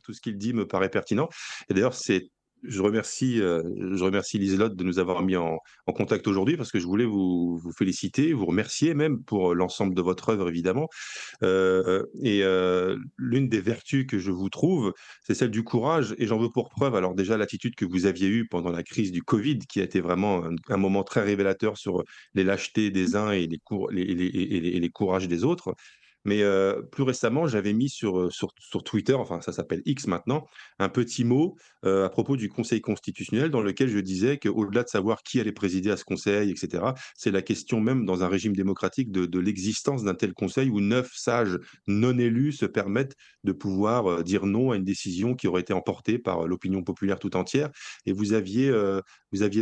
tout ce qu'il dit me paraît pertinent et d'ailleurs je remercie Liselotte de nous avoir mis en contact aujourd'hui parce que je voulais vous féliciter, vous remercier même pour l'ensemble de votre œuvre évidemment. L'une des vertus que je vous trouve, c'est celle du courage et j'en veux pour preuve, alors déjà l'attitude que vous aviez eue pendant la crise du covid qui a été vraiment un moment très révélateur sur les lâchetés des uns et les courages des autres. Mais, plus récemment, j'avais mis sur Twitter, enfin ça s'appelle X maintenant, un petit mot, à propos du Conseil constitutionnel dans lequel je disais qu'au-delà de savoir qui allait présider à ce conseil et cetera, c'est la question même dans un régime démocratique de l'existence d'un tel conseil où 9 sages non élus se permettent de pouvoir, dire non à une décision qui aurait été emportée par l'opinion populaire tout entière et vous aviez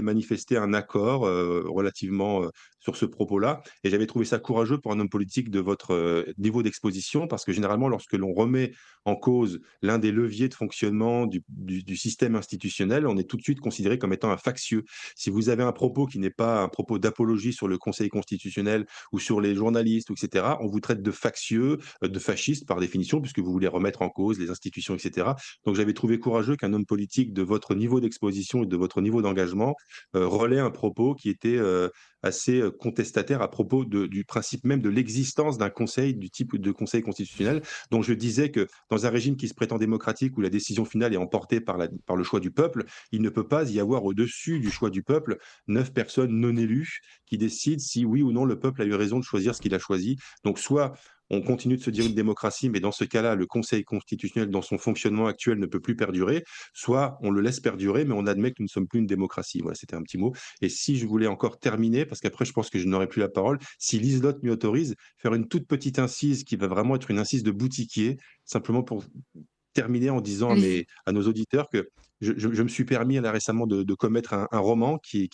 manifesté un accord, relativement, sur ce propos-là et j'avais trouvé ça courageux pour un homme politique de votre, niveau d'exposition parce que généralement lorsque l'on remet en cause l'un des leviers de fonctionnement du système institutionnel, on est tout de suite considéré comme étant un factieux. Si vous avez un propos qui n'est pas un propos d'apologie sur le Conseil constitutionnel ou sur les journalistes ou et cetera, on vous traite de factieux, de fasciste par définition puisque vous voulez remettre en cause les institutions et cetera. Donc j'avais trouvé courageux qu'un homme politique de votre niveau d'exposition et de votre niveau d'engagement, relaie un propos qui était, assez, contestataire à propos du principe même de l'existence d'un conseil du type de conseil constitutionnel, dont je disais que dans un régime qui se prétend démocratique, où la décision finale est emportée par le choix du peuple, il ne peut pas y avoir au-dessus du choix du peuple 9 personnes non élues qui décident si oui ou non le peuple a eu raison de choisir ce qu'il a choisi. Donc soit on continue de se dire une démocratie, mais dans ce cas-là, le Conseil constitutionnel, dans son fonctionnement actuel, ne peut plus perdurer, soit on le laisse perdurer, mais on admet que nous ne sommes plus une démocratie. Voilà, c'était un petit mot. Et si je voulais encore terminer, parce qu'après je pense que je n'aurai plus la parole, si Liselotte m'y autorise, faire une toute petite incise qui va vraiment être une incise de boutiquier, simplement pour terminer en disant Allez-y. à nos auditeurs que je me suis permis là récemment de commettre un roman qui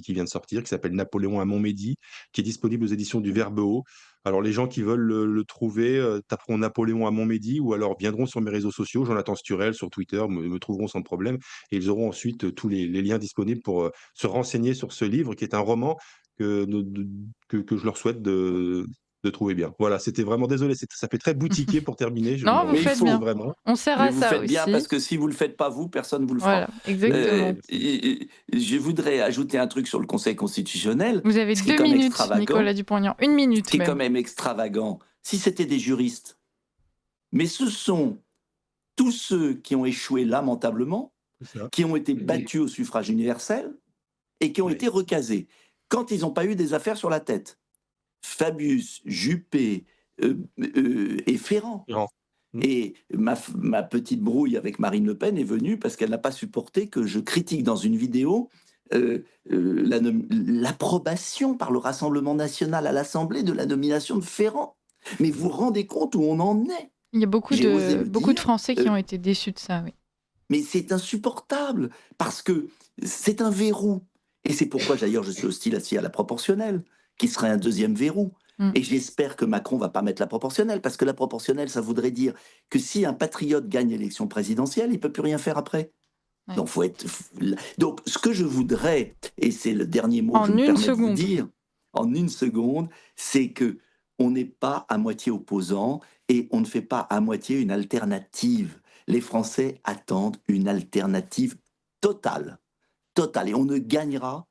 vient de sortir, qui s'appelle Napoléon à Montmédy, qui est disponible aux éditions du Verbeau. Alors les gens qui veulent le trouver, taperont Napoléon à Montmédy ou alors viendront sur mes réseaux sociaux, Jonathan Sturel sur Twitter, me trouveront sans problème et ils auront ensuite tous les liens disponibles pour, se renseigner sur ce livre qui est un roman que de que je leur souhaite de trouver bien. Voilà, c'était vraiment désolé, ça fait très boutiquier pour terminer, je Non, vous m'en Mais il faites excuse faut, bien. vraiment. On sert mais à vous ça faites bien parce aussi. que si vous le faites pas vous, personne vous le fera. Voilà, exactement. Je voudrais ajouter un truc sur le Conseil constitutionnel, Vous avez ce qui est 2 quand même minutes, extravagant, Nicolas Dupont-Aignan, 1 ce minute qui est quand même. même extravagant, si c'était des juristes. Mais ce sont tous ceux qui ont échoué lamentablement, C'est ça. qui ont été battus au suffrage universel et qui ont Oui. été recasés quand ils n'ont pas eu des affaires sur la tête. Fabius, Juppé et Ferrand. Grand. Mmh. Et ma petite brouille avec Marine Le Pen est venue parce qu'elle n'a pas supporté que je critique dans une vidéo l'approbation par le Rassemblement national à l'Assemblée de la nomination de Ferrand. Mais vous vous rendez compte où on en est? Il y a beaucoup J'ai osé de le beaucoup de dire, Français qui ont été déçus de ça, oui. mais c'est insupportable parce que c'est un verrou. Et c'est pourquoi d'ailleurs je suis hostile aussi à la proportionnelle, qui serait un deuxième verrou. Mmh. Et j'espère que Macron va pas mettre la proportionnelle, parce que la proportionnelle, ça voudrait dire que si un patriote gagne l'élection présidentielle, il peut plus rien faire après. Ouais. Donc, donc ce que je voudrais, et c'est le dernier mot que je En me 1 permets de vous seconde. dire, en une seconde, c'est que on n'est pas à moitié opposant et on ne fait pas à moitié une alternative. Les Français attendent une alternative totale, totale, et on ne gagnera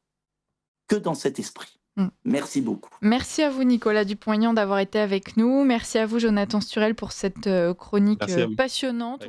que dans cet esprit. Mmh. Merci beaucoup. Merci à vous, Nicolas Dupont-Aignan, d'avoir été avec nous. Merci à vous, Jonathan Sturel, pour cette chronique Merci à vous. passionnante.